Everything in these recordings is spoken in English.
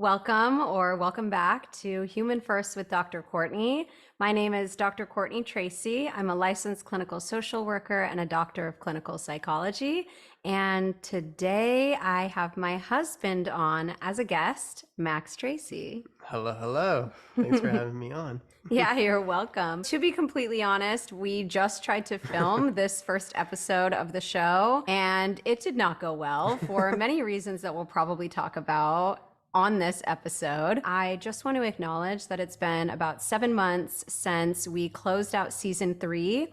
Welcome back to Human First with Dr. Courtney. My name is Dr. Courtney Tracy. I'm a licensed clinical social worker and a doctor of clinical psychology. And today I have my husband on as a guest, Max Tracy. Hello, hello. Thanks for having me on. Yeah, you're welcome. To be completely honest, we just tried to film this first episode of the show, and it did not go well for many reasons that we'll probably talk about on this episode. I just want to acknowledge that it's been about 7 months since we closed out season 3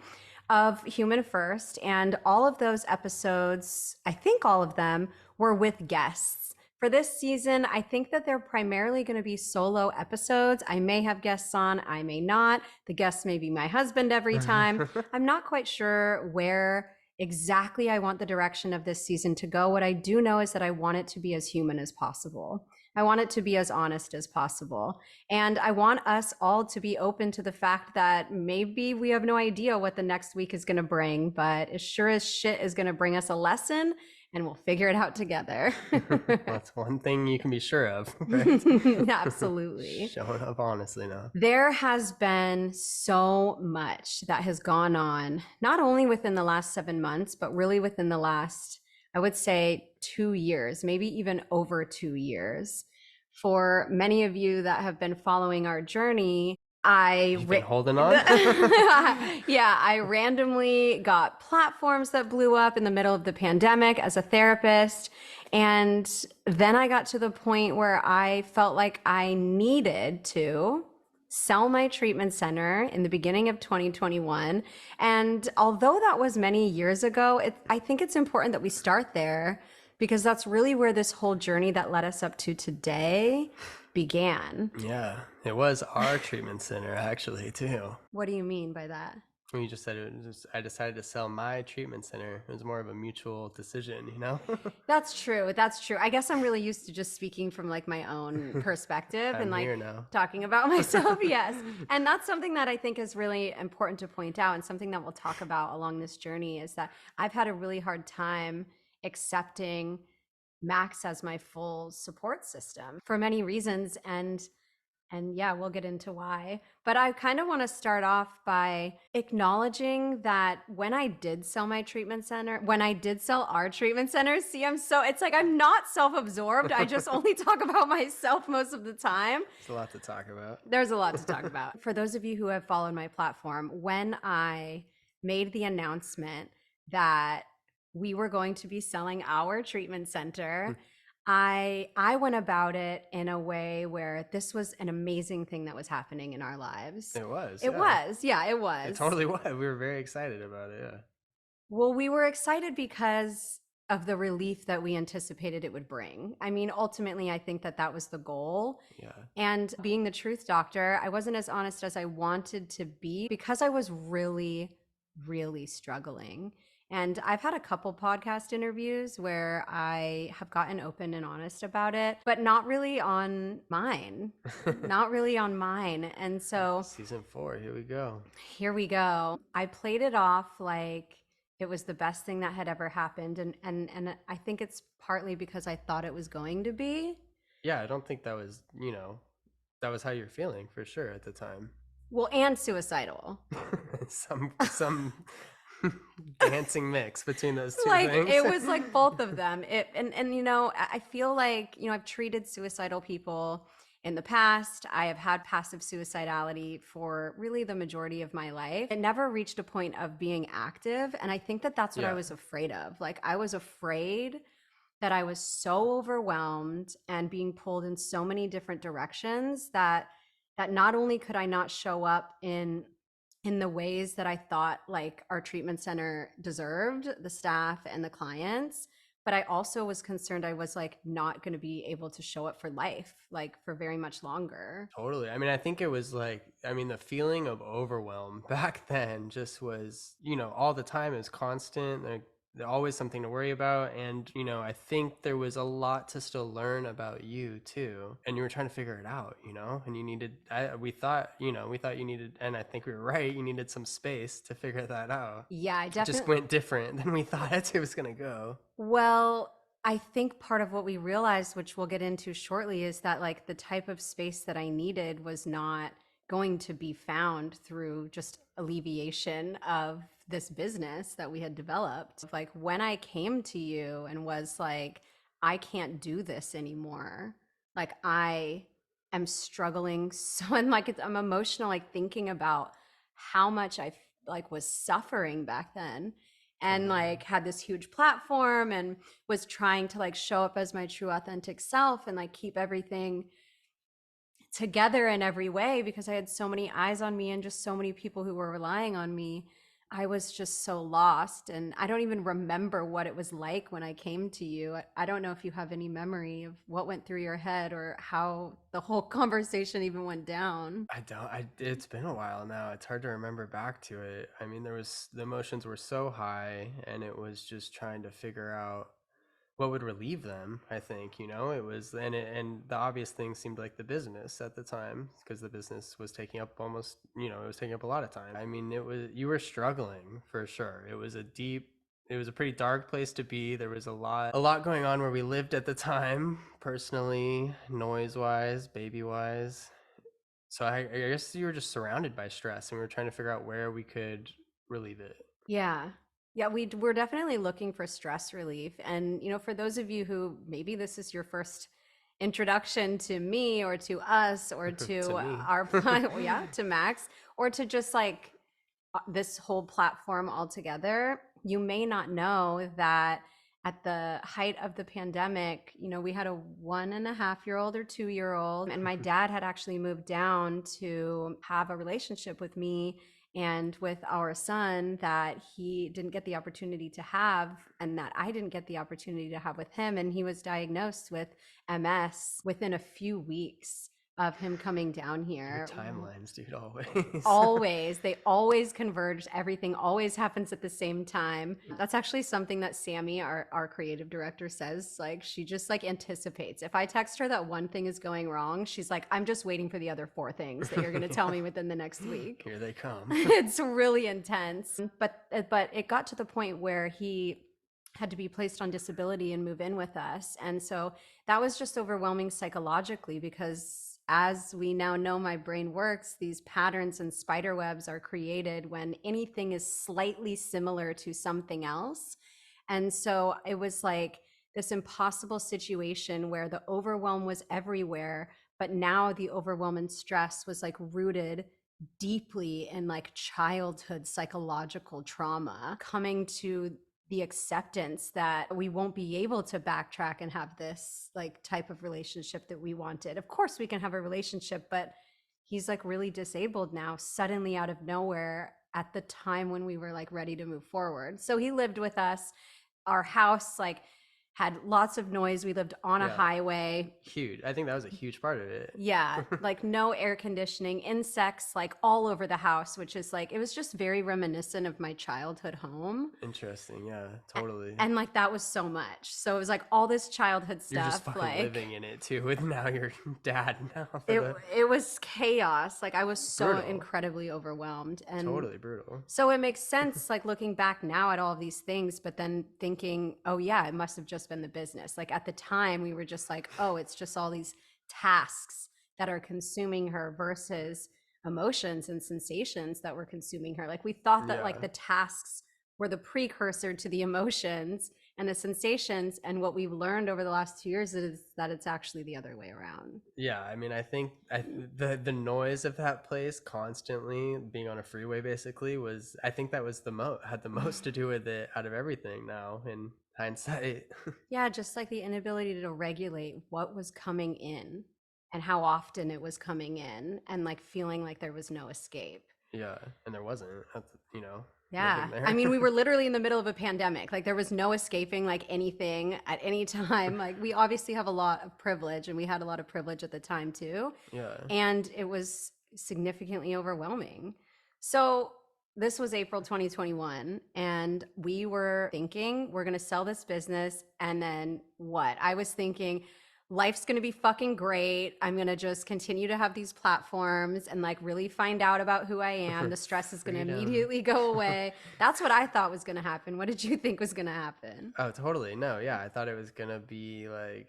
of Human First, and all of those episodes, I think all of them, were with guests. For this season, I think that they're primarily going to be solo episodes. I may have guests on, I may not. The guests may be my husband every time. I'm not quite sure where exactly I want the direction of this season to go. What I do know is that I want it to be as human as possible. I want it to be as honest as possible. And I want us all to be open to the fact that maybe we have no idea what the next week is going to bring, but as sure as shit is going to bring us a lesson, and we'll figure it out together. That's one thing you can be sure of, right? Absolutely. Showing up honestly now. There has been so much that has gone on, not only within the last 7 months, but really within the last, I would say, 2 years, maybe even over 2 years. For many of you that have been following our journey, You've been holding on? Yeah, I randomly got platforms that blew up in the middle of the pandemic as a therapist. And then I got to the point where I felt like I needed to sell my treatment center in the beginning of 2021. And although that was many years ago, I think it's important that we start there, because that's really where this whole journey that led us up to today began. Yeah, it was our treatment center actually too. What do you mean by that? When you just said I decided to sell my treatment center. It was more of a mutual decision, you know? That's true. That's true. I guess I'm really used to just speaking from like my own perspective and like talking about myself. Yes. And that's something that I think is really important to point out, and something that we'll talk about along this journey is that I've had a really hard time accepting Max as my full support system for many reasons. And yeah, we'll get into why. But I kind of want to start off by acknowledging that when I did sell my treatment center, when I did sell our treatment centers, it's like I'm not self-absorbed. I just only talk about myself most of the time. There's a lot to talk about. There's a lot to talk about. For those of you who have followed my platform, when I made the announcement that we were going to be selling our treatment center, I went about it in a way where this was an amazing thing that was happening in our lives. It was. It was. Yeah, it was. It totally was. We were very excited about it. Yeah. Well, we were excited because of the relief that we anticipated it would bring. I mean, ultimately, I think that that was the goal. Yeah. And being the truth doctor, I wasn't as honest as I wanted to be because I was really, really struggling. And I've had a couple podcast interviews where I have gotten open and honest about it, but not really on mine. Not really on mine. And so Season 4, here we go. Here we go. I played it off like it was the best thing that had ever happened. And I think it's partly because I thought it was going to be. Yeah, I don't think that was, that was how you're feeling for sure at the time. Well, and suicidal. some dancing mix between those two like things. It was like both of them. I feel like, I've treated suicidal people in the past. I have had passive suicidality for really the majority of my life. It never reached a point of being active. And I think that that's what I was afraid of. Like, I was afraid that I was so overwhelmed and being pulled in so many different directions that not only could I not show up in the ways that I thought like our treatment center deserved, the staff and the clients, but I also was concerned I was like not going to be able to show up for life, like for very much longer. Totally. I mean, I think it was like, the feeling of overwhelm back then just was, all the time. It was constant. Like, there's always something to worry about. And, I think there was a lot to still learn about you too. And you were trying to figure it out, and you needed, we thought you needed, and I think we were right, you needed some space to figure that out. Yeah, I definitely. It just went different than we thought it was going to go. Well, I think part of what we realized, which we'll get into shortly, is that like the type of space that I needed was not going to be found through just alleviation of this business that we had developed. Like when I came to you and was like, I can't do this anymore. Like I am struggling so, and like I'm emotional, like thinking about how much I like was suffering back then, and like had this huge platform and was trying to like show up as my true authentic self and like keep everything together in every way because I had so many eyes on me and just so many people who were relying on me. I was just so lost, and I don't even remember what it was like when I came to you. I don't know if you have any memory of what went through your head or how the whole conversation even went down. I don't. It's been a while now. It's hard to remember back to it. I mean, the emotions were so high, and it was just trying to figure out what would relieve them. I think it was, and the obvious thing seemed like the business at the time, because the business was taking up almost, it was taking up a lot of time. I mean, you were struggling for sure. It was a pretty dark place to be. There was a lot going on where we lived at the time, personally, noise wise, baby wise. So I guess you were just surrounded by stress, and we were trying to figure out where we could relieve it. Yeah. Yeah, we're definitely looking for stress relief. And, for those of you who maybe this is your first introduction to me or to us or to To me. our, yeah, to Max, or to just like this whole platform altogether, you may not know that at the height of the pandemic, we had a 1.5-year-old or 2-year-old, and my dad had actually moved down to have a relationship with me and with our son that he didn't get the opportunity to have, and that I didn't get the opportunity to have with him. And he was diagnosed with MS within a few weeks of him coming down here. Your timelines, dude, always. Always. They always converge. Everything always happens at the same time. That's actually something that Sammy, our creative director, says. Like, she just like anticipates. If I text her that one thing is going wrong, she's like, I'm just waiting for the other 4 things that you're going to tell me within the next week. Here they come. It's really intense. But it got to the point where he had to be placed on disability and move in with us. And so that was just overwhelming psychologically, because as we now know my brain works, these patterns and spider webs are created when anything is slightly similar to something else. And so it was like this impossible situation where the overwhelm was everywhere, but now the overwhelm and stress was like rooted deeply in like childhood psychological trauma, coming to the acceptance that we won't be able to backtrack and have this like type of relationship that we wanted. Of course we can have a relationship, but he's like really disabled now, suddenly out of nowhere at the time when we were like ready to move forward. So he lived with us. Our house like had lots of noise. We lived on a highway. Huge. I think that was a huge part of it. Yeah, like no air conditioning, insects like all over the house, which is like, it was just very reminiscent of my childhood home. Interesting. Yeah, totally. And like that was so much. So it was like all this childhood stuff. You're just fucking like living in it too, with now your dad now. It was chaos. Like I was so Brutal. Incredibly overwhelmed. And Totally brutal. so it makes sense, like looking back now at all of these things, but then thinking, oh yeah, it must have just been the business. Like at the time we were just like, oh, it's just all these tasks that are consuming her versus emotions and sensations that were consuming her. Like we thought that like the tasks were the precursor to the emotions and the sensations, and what we've learned over the last 2 years is that it's actually the other way around. Yeah, I mean, I think the noise of that place constantly being on a freeway basically was, I think that was had the most to do with it out of everything now in hindsight. Yeah, just like the inability to regulate what was coming in and how often it was coming in, and like feeling like there was no escape. Yeah, and there wasn't, Yeah. I mean, we were literally in the middle of a pandemic. Like there was no escaping like anything at any time. Like we obviously have a lot of privilege, and we had a lot of privilege at the time too. Yeah. And it was significantly overwhelming. So this was April 2021, and we were thinking we're going to sell this business. And then what? I was thinking, life's going to be fucking great. I'm going to just continue to have these platforms and like really find out about who I am. The stress is going to Freedom. immediately go away. That's what I thought was going to happen. What did you think was going to happen? Oh, totally. No, yeah. I thought it was gonna be like,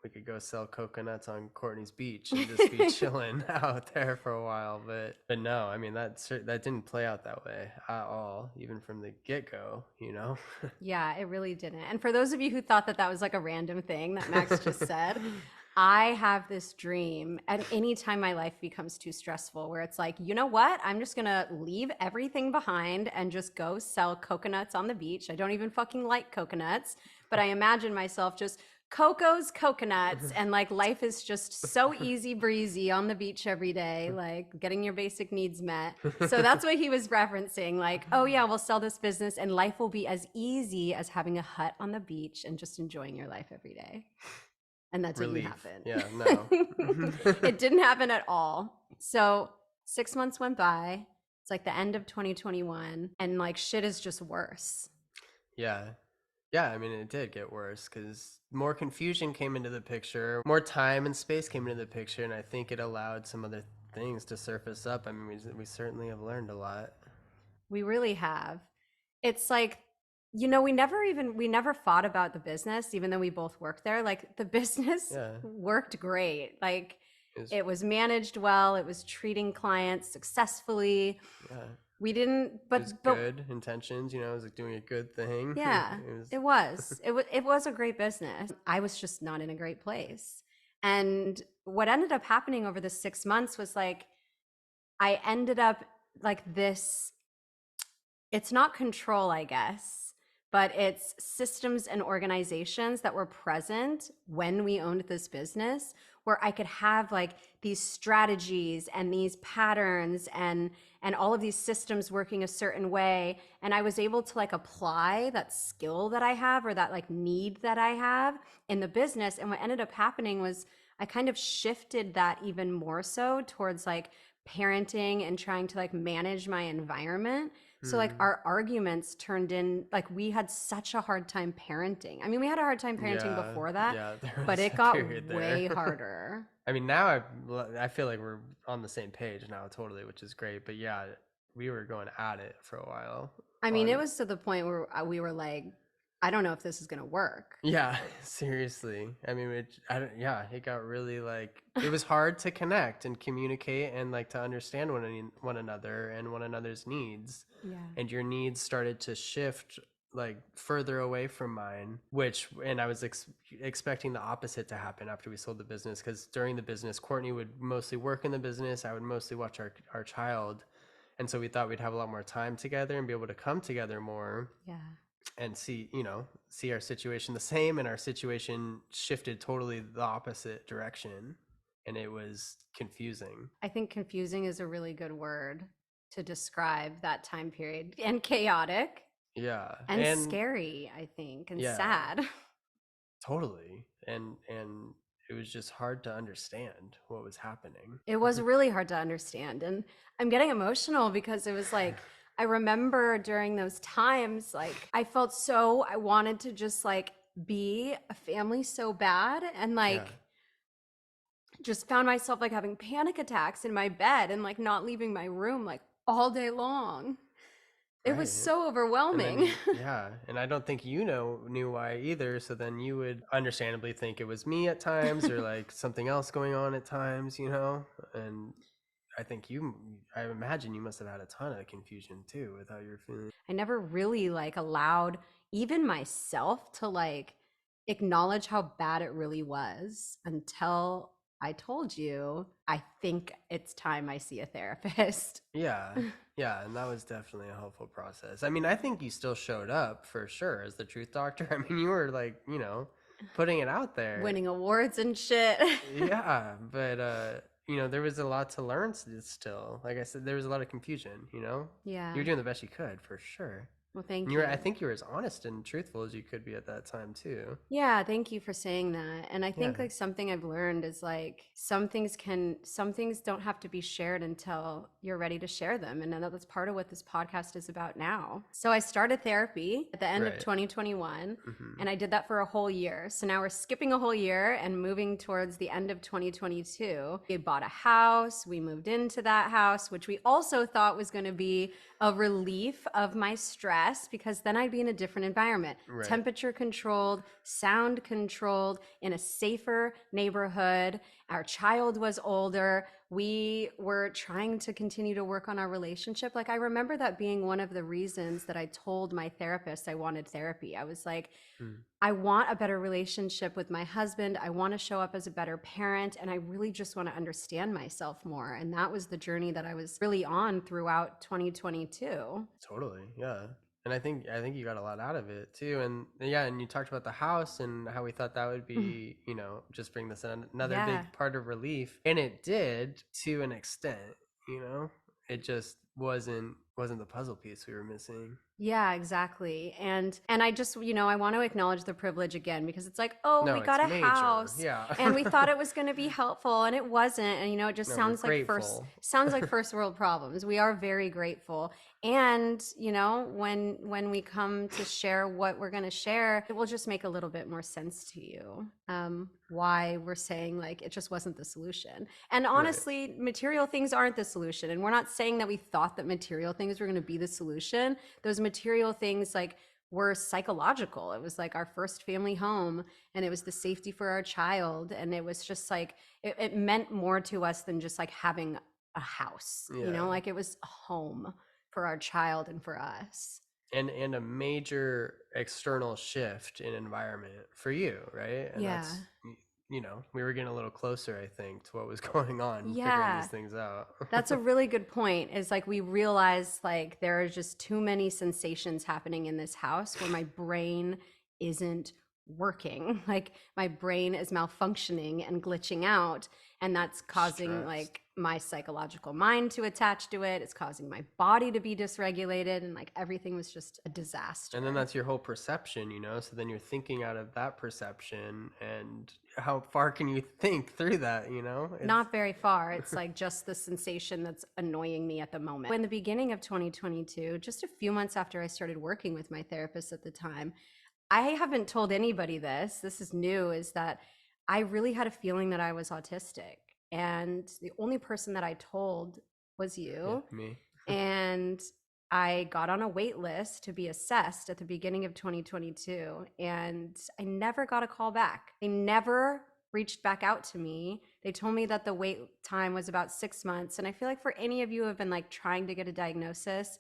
we could go sell coconuts on Courtney's beach and just be chilling out there for a while. But no, I mean that didn't play out that way at all, even from the get-go. Yeah, it really didn't. And for those of you who thought that that was like a random thing that Max just said, I have this dream at any time my life becomes too stressful where it's like, you know what? I'm just gonna leave everything behind and just go sell coconuts on the beach. I don't even fucking like coconuts, but I imagine myself just Coco's coconuts and like life is just so easy breezy on the beach every day, like getting your basic needs met. So that's what he was referencing, like, oh yeah, we'll sell this business and life will be as easy as having a hut on the beach and just enjoying your life every day. And that didn't Relief. happen. Yeah, no. It didn't happen at all. So 6 months went by. It's like the end of 2021 and like shit is just worse. Yeah. Yeah, I mean, it did get worse because more confusion came into the picture, more time and space came into the picture, and I think it allowed some other things to surface up. I mean, we certainly have learned a lot. We really have. It's like, we never fought about the business, even though we both worked there. Like the business Yeah. worked great. Like It it was managed well. It was treating clients successfully. yeah. We didn't, It but was good intentions, it was like doing a good thing. yeah, It it was. It was a great business. I was just not in a great place. And what ended up happening over the 6 months was like, I ended up like this, it's not control, I guess, but it's systems and organizations that were present when we owned this business where I could have like these strategies and these patterns and all of these systems working a certain way. And I was able to like apply that skill that I have or that like need that I have in the business. And what ended up happening was I kind of shifted that even more so towards like parenting and trying to like manage my environment. So like our arguments turned in like we had such a hard time parenting. I mean, we had a hard time parenting Yeah, before that, yeah, there but was it a got period way there. harder. I mean, now I feel like we're on the same page now, totally, which is great. But yeah, we were going at it for a while. I mean, it was to the point where we were like, I don't know if this is going to work. Yeah, seriously. I mean, it got really like it was hard to connect and communicate and like to understand one another and one another's needs. Yeah. And your needs started to shift like further away from mine, and I was expecting the opposite to happen after we sold the business, because during the business, Courtney would mostly work in the business. I would mostly watch our child. And so we thought we'd have a lot more time together and be able to come together more. Yeah. And see our situation the same, and our situation shifted totally the opposite direction, and it was confusing. I think confusing is a really good word to describe that time period, and chaotic. Yeah. And scary, I think, and sad. Totally. And it was just hard to understand what was happening. It was really hard to understand. And I'm getting emotional because it was like, I remember during those times, like I wanted to just like be a family so bad, and like just found myself like having panic attacks in my bed and like not leaving my room like all day long. It was so overwhelming. And I don't think knew why either. So then you would understandably think it was me at times or like something else going on at times, and I imagine you must have had a ton of confusion too with how you're feeling. I never really like allowed even myself to like acknowledge how bad it really was until I told you, I think it's time I see a therapist. Yeah. Yeah. And that was definitely a helpful process. I mean, I think you still showed up for sure as the truth doctor. I mean, you were like, putting it out there. Winning awards and shit. Yeah. But, there was a lot to learn still. Like I said, there was a lot of confusion, Yeah. You were doing the best you could for sure. Well, thank And I you. think you were as honest and truthful as you could be at that time too. Yeah, thank you for saying that. And I think Yeah. like something I've learned is like some things don't have to be shared until you're ready to share them. And I know that's part of what this podcast is about now. So I started therapy at the end of Right. 2021, Mm-hmm. and I did that for a whole year. So now we're skipping a whole year and moving towards the end of 2022. We bought a house, we moved into that house, which we also thought was going to be a relief of my stress because then I'd be in a different environment, Right. temperature controlled, sound controlled, in a safer neighborhood. Our child was older. We were trying to continue to work on our relationship. Like, I remember that being one of the reasons that I told my therapist I wanted therapy. I was like, I want a better relationship with my husband. I want to show up as a better parent. And I really just want to understand myself more. And that was the journey that I was really on throughout 2022. Totally. Yeah. And I think you got a lot out of it too. And yeah, and you talked about the house and how we thought that would be, just bring this another Yeah. big part of relief. And it did to an extent. It just wasn't the puzzle piece we were missing. Yeah, exactly. And I just, I want to acknowledge the privilege again because it's like, oh, No, we it's got a major. house Yeah. and we thought it was going to be helpful and it wasn't. And it just No, we're sounds like grateful. first world problems. We are very grateful. And, when we come to share what we're going to share, it will just make a little bit more sense to you. Why we're saying like it just wasn't the solution. And honestly, material things aren't the solution. And we're not saying that we thought that material things were going to be the solution. Those material things like were psychological. It was like our first family home and it was the safety for our child. And it was just like, it meant more to us than just like having a house, Yeah. like it was a home for our child and for us. And a major external shift in environment for you, right? And Yeah. that's we were getting a little closer, I think, to what was going on, figuring Yeah. these things out. That's a really good point. Is like we realized like there are just too many sensations happening in this house where my brain isn't working. Like my brain is malfunctioning and glitching out, and that's causing Stress. like my psychological mind to attach to it. It's causing my body to be dysregulated, and like everything was just a disaster. And then that's your whole perception, so then you're thinking out of that perception, and how far can you think through that? Not very far. It's like just the sensation that's annoying me at the moment. In the beginning of 2022, just a few months after I started working with my therapist at the time, I haven't told anybody this is new, is that I really had a feeling that I was autistic. And the only person that I told was you. Yeah, me. And I got on a wait list to be assessed at the beginning of 2022, and I never got a call back. They never reached back out to me. They told me that the wait time was about 6 months. And I feel like for any of you who have been like trying to get a diagnosis,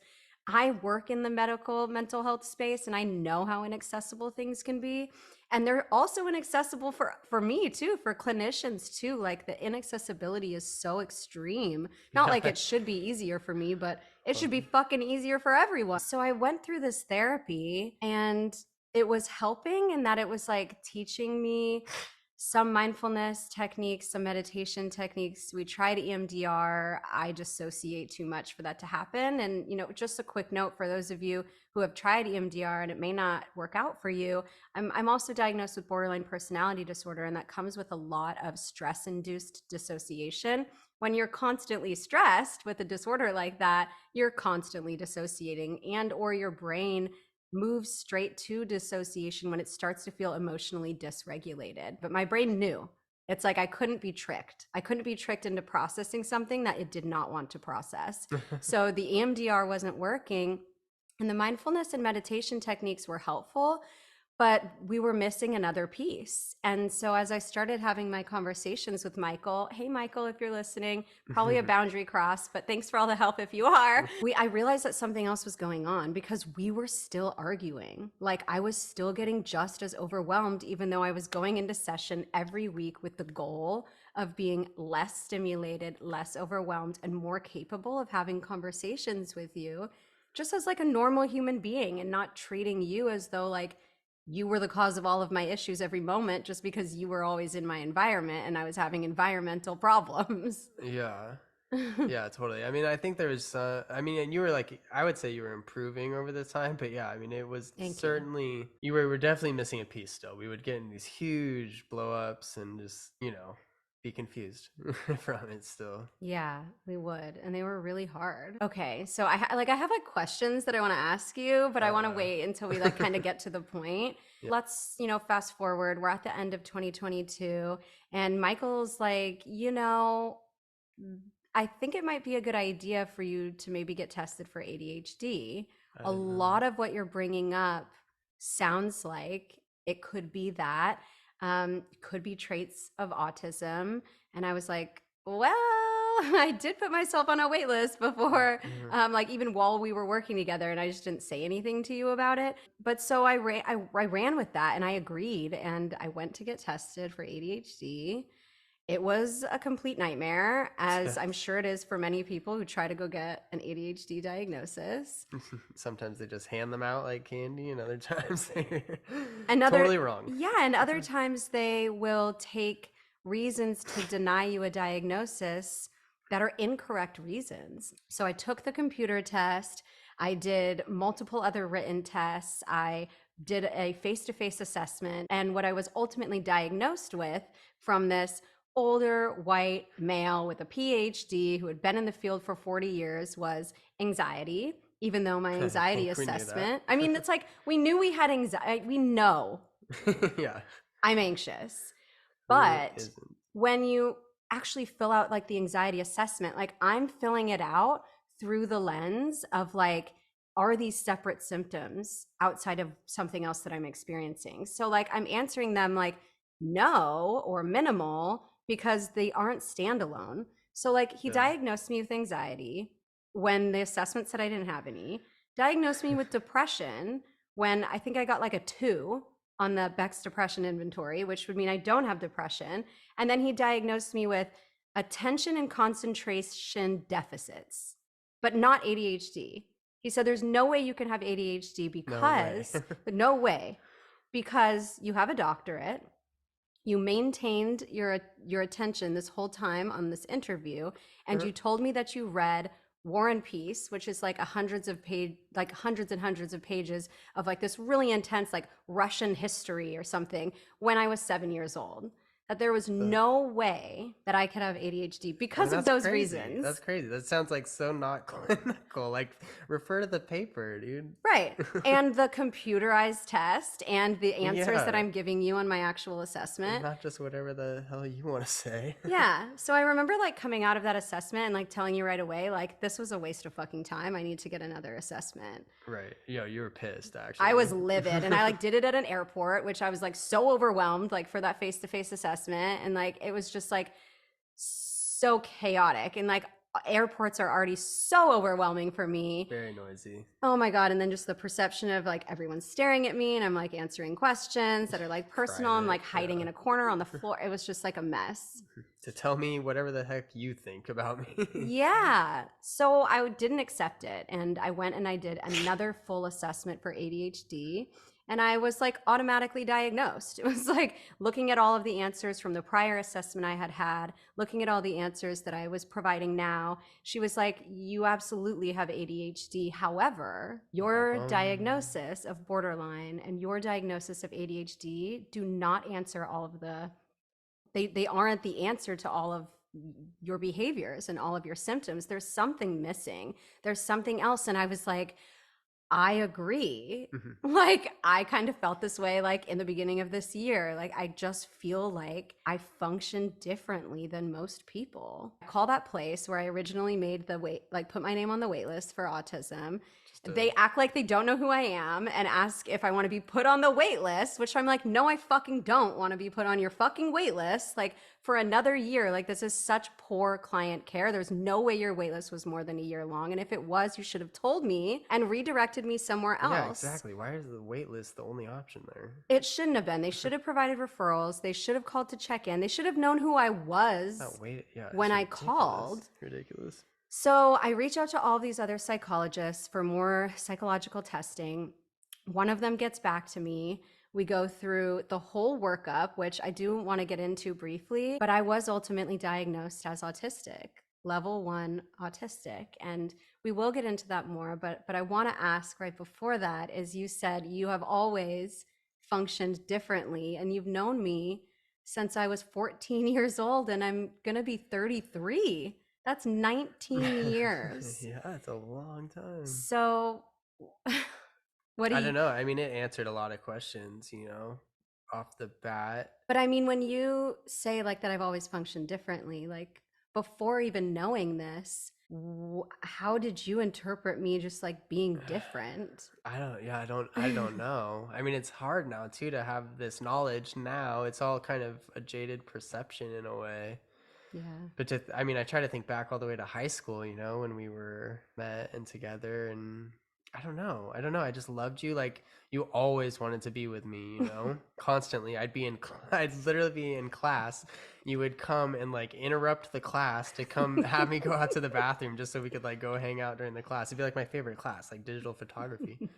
I work in the mental health space and I know how inaccessible things can be. And they're also inaccessible for me too, for clinicians too. Like the inaccessibility is so extreme. Not like it should be easier for me, but it should be fucking easier for everyone. So I went through this therapy and it was helping in that it was like teaching me some mindfulness techniques, some meditation techniques. We tried EMDR. I dissociate too much for that to happen. And, just a quick note for those of you who have tried EMDR and it may not work out for you. I'm also diagnosed with borderline personality disorder, and that comes with a lot of stress-induced dissociation. When you're constantly stressed with a disorder like that, you're constantly dissociating, and or your brain moves straight to dissociation when it starts to feel emotionally dysregulated. But my brain knew. It's like I couldn't be tricked. I couldn't be tricked into processing something that it did not want to process. So the EMDR wasn't working, and the mindfulness and meditation techniques were helpful, but we were missing another piece. And so as I started having my conversations with Michael, hey, Michael, if you're listening, probably a boundary cross, but thanks for all the help if you are. I realized that something else was going on because we were still arguing. Like I was still getting just as overwhelmed, even though I was going into session every week with the goal of being less stimulated, less overwhelmed, and more capable of having conversations with you just as like a normal human being, and not treating you as though like you were the cause of all of my issues every moment just because you were always in my environment and I was having environmental problems. Yeah. Yeah, totally. I mean, I think there was, I mean, and you were like, I would say you were improving over the time, but yeah, I mean, it was Thank you. certainly, were definitely missing a piece still. We would get in these huge blow ups and just, be confused from it still. Yeah, we would. And they were really hard. Okay, so I have like questions that I want to ask you, but I want to Uh, wait until we like kind of get to the point. yeah. Let's, fast forward. We're at the end of 2022 and Michael's like, I think it might be a good idea for you to maybe get tested for ADHD. I A didn't know lot of what you're bringing up sounds like it could be that, could be traits of autism. And I was like, well, I did put myself on a wait list before, that. like even while we were working together, and I just didn't say anything to you about it. But so I ran with that and I agreed and I went to get tested for ADHD. It was a complete nightmare, as I'm sure it is for many people who try to go get an ADHD diagnosis. Sometimes they just hand them out like candy, and other times they're And totally wrong. yeah, and other times they will take reasons to deny you a diagnosis that are incorrect reasons. So I took the computer test, I did multiple other written tests, I did a face-to-face assessment, and what I was ultimately diagnosed with from this older white male with a PhD who had been in the field for 40 years was anxiety, even though my I anxiety think we knew assessment, I mean, that. it's like we knew we had anxiety, we know Yeah. I'm anxious. Who But isn't? when you actually fill out like the anxiety assessment, like I'm filling it out through the lens of like, are these separate symptoms outside of something else that I'm experiencing? So like I'm answering them like no or minimal because they aren't standalone. So like he Yeah. diagnosed me with anxiety when the assessment said I didn't have any, diagnosed me with depression when I think I got like a 2 on the Beck's depression inventory, which would mean I don't have depression. And then he diagnosed me with attention and concentration deficits, but not ADHD. He said, there's no way you can have ADHD No way. because, no way, because you have a doctorate. You maintained your attention this whole time on this interview, and you told me that you read War and Peace, which is like hundreds and hundreds of pages of like this really intense like Russian history or something when I was 7 years old. That there was The- no way that I could have ADHD I because mean, of that's those crazy. reasons. That's crazy. That sounds like so not clinical. Like, refer to the paper, dude. Right. And the computerized test and the answers that Yeah. I'm giving you on my actual assessment. Not just whatever the hell you want to say. Yeah. So I remember like coming out of that assessment and like telling you right away, like, this was a waste of fucking time. I need to get another assessment. Right. Yo, you were pissed, actually. I was livid and I like did it at an airport, which I was like so overwhelmed like for that face-to-face assessment. And like, it was just like so chaotic and like airports are already so overwhelming for me. Very noisy. Oh my God. And then just the perception of like everyone's staring at me and I'm like answering questions that are like personal. I'm like hiding in a corner on the floor. It was just like a mess. To tell me whatever the heck you think about me. Yeah. So I didn't accept it. And I went and I did another full assessment for ADHD. And I was like automatically diagnosed. It was like looking at all of the answers from the prior assessment I had had, looking at all the answers that I was providing now. She was like, you absolutely have ADHD. However, your diagnosis of borderline and your diagnosis of ADHD do not answer all of they aren't the answer to all of your behaviors and all of your symptoms. There's something missing. There's something else. And I was like, I agree. Like, I kind of felt this way, like in the beginning of this year. Like, I just feel like I function differently than most people. I call that place where I originally made put my name on the wait list for autism. They act like they don't know who I am and ask if I want to be put on the wait list, which I'm like, no, I fucking don't want to be put on your fucking wait list. Like, for another year, like, this is such poor client care. There's no way your wait list was more than a year long. And if it was, you should have told me and redirected me somewhere else. Yeah, exactly. Why is the wait list the only option there? It shouldn't have been. They should have provided referrals. They should have called to check in. They should have known who I was when I called. Ridiculous. So I reach out to all these other psychologists for more psychological testing. One of them gets back to me. We go through the whole workup, which I do want to get into briefly, but I was ultimately diagnosed as autistic. level 1 autistic. And we will get into that more, but I want to ask right before that is you said you have always functioned differently and you've known me since I was 14 years old and I'm going to be 33. That's 19 years. Yeah, it's a long time. So what do I you don't know. I mean, it answered a lot of questions, off the bat. But I mean, when you say like that, I've always functioned differently, like before even knowing this, how did you interpret me just like being different? I don't know. I mean, it's hard now too to have this knowledge now. It's all kind of a jaded perception in a way. Yeah. But I mean, I try to think back all the way to high school, when we were met and together, and I don't know. I don't know. I just loved you. Like, you always wanted to be with me, constantly. I'd literally be in class. You would come and like interrupt the class to come have me go out to the bathroom just so we could like go hang out during the class. It'd be like my favorite class, like digital photography.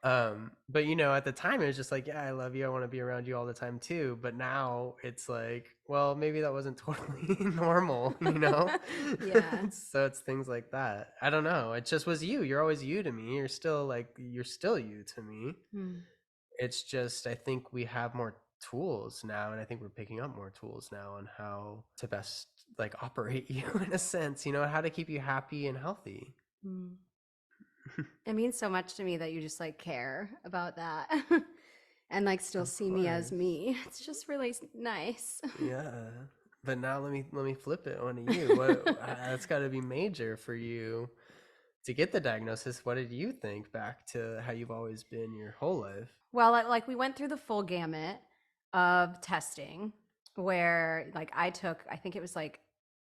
But at the time it was just like, yeah, I love you, I want to be around you all the time too. But now it's like, well, maybe that wasn't totally normal. Yeah. So it's things like that. I don't know, it just was you. You're always you to me. You're still you to me. Hmm. It's just, I think we have more tools now, and I think we're picking up more tools now on how to best like operate you in a sense, how to keep you happy and healthy. Hmm. It means so much to me that you just like care about that and like still Of see me as course. me. It's just really nice. Yeah. But now let me flip it onto you. What that's got to be major for you to get the diagnosis. What did you think back to how you've always been your whole life? Well, like we went through the full gamut of testing where like I think it was like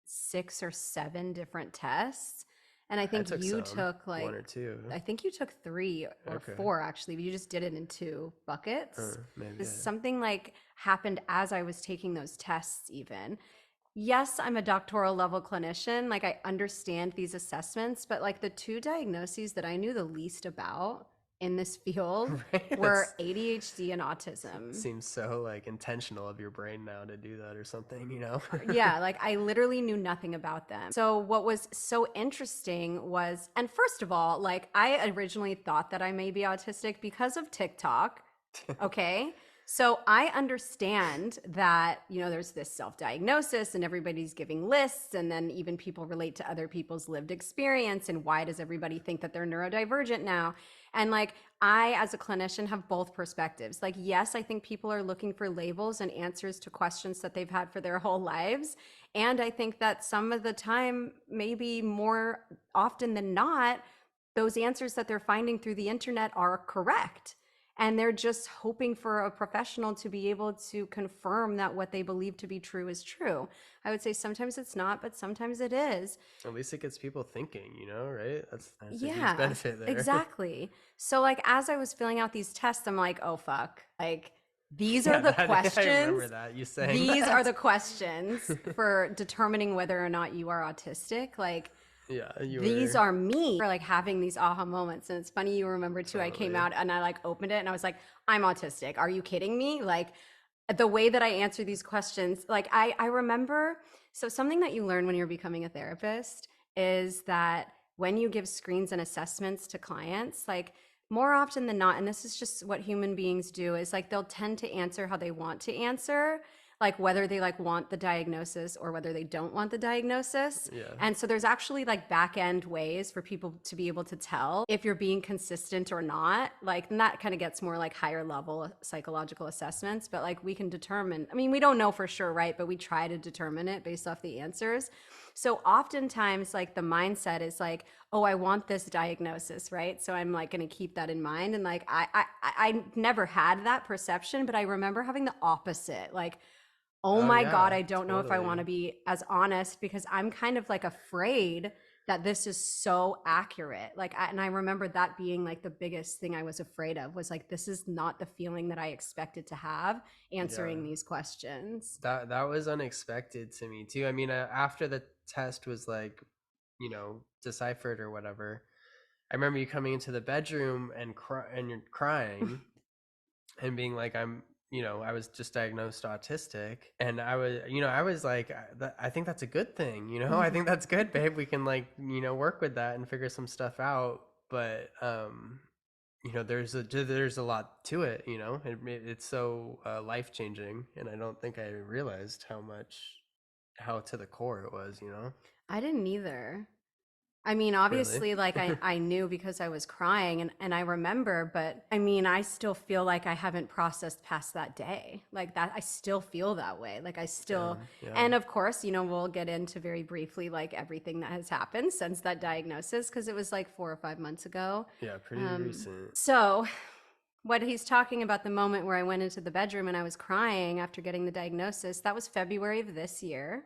6 or 7 different tests. And I I think took you some, took one or like, two. I think you took 3 or 4 Okay. actually, but you just did it in 2 buckets. Maybe. This Yeah. something like happened as I was taking those tests, even. Yes, I'm a doctoral level clinician. Like I understand these assessments, but like the 2 diagnoses that I knew the least about in this field Right. were ADHD and autism. Seems so like intentional of your brain now to do that or something. Yeah, like I literally knew nothing about them. So what was so interesting was, and first of all, like I originally thought that I may be autistic because of TikTok. Okay. So I understand that, there's this self-diagnosis and everybody's giving lists, and then even people relate to other people's lived experience. And why does everybody think that they're neurodivergent now? And like, I, as a clinician, have both perspectives. Like, yes, I think people are looking for labels and answers to questions that they've had for their whole lives. And I think that some of the time, maybe more often than not, those answers that they're finding through the internet are correct. And they're just hoping for a professional to be able to confirm that what they believe to be true is true. I would say sometimes it's not, but sometimes it is. At least it gets people thinking, right? That's a huge Yeah, benefit there. exactly. So like as I was filling out these tests, I'm like, oh fuck. Like these are Yeah, the I remember questions. that, you saying These are that. the questions for determining whether or not you are autistic. Like Yeah, you these were are me for like having these aha moments. And it's funny you remember too, I came totally. out and I like opened it and I was like, I'm autistic. Are you kidding me? Like the way that I answer these questions, like I remember, so something that you learn when you're becoming a therapist is that when you give screens and assessments to clients, like more often than not, and this is just what human beings do, is like they'll tend to answer how they want to answer, like whether they like want the diagnosis or whether they don't want the diagnosis. Yeah. And so there's actually like back end ways for people to be able to tell if you're being consistent or not. Like, and that kind of gets more like higher level psychological assessments, but like we can determine, I mean, we don't know for sure, right? But we try to determine it based off the answers. So oftentimes like the mindset is like, oh, I want this diagnosis, right? So I'm like going to keep that in mind. And like, I never had that perception, but I remember having the opposite. Like, oh Oh my God, yeah, I don't know if I want totally. to be as honest because I'm kind of like afraid that this is so accurate. Like, and I remember that being like the biggest thing I was afraid of was like, this is not the feeling that I expected to have Yeah. answering these questions. That was unexpected to me too. I mean, after the test was like, deciphered or whatever, I remember you coming into the bedroom and you're crying and being like, I was just diagnosed autistic, and I was like, I think that's a good thing. I think that's good, babe. We can like, work with that and figure some stuff out. But, there's a lot to it, it's so life changing. And I don't think I realized how to the core it was. I didn't either. I mean, Really? obviously, like I knew because I was crying and I remember, but I mean, I still feel like I haven't processed past that day. Like that, I still feel that way. Like I still, Damn, yeah. and of course, we'll get into very briefly like everything that has happened since that diagnosis, because it was like 4 or 5 months ago. Yeah, pretty recent. So, what he's talking about, the moment where I went into the bedroom and I was crying after getting the diagnosis, that was February of this year,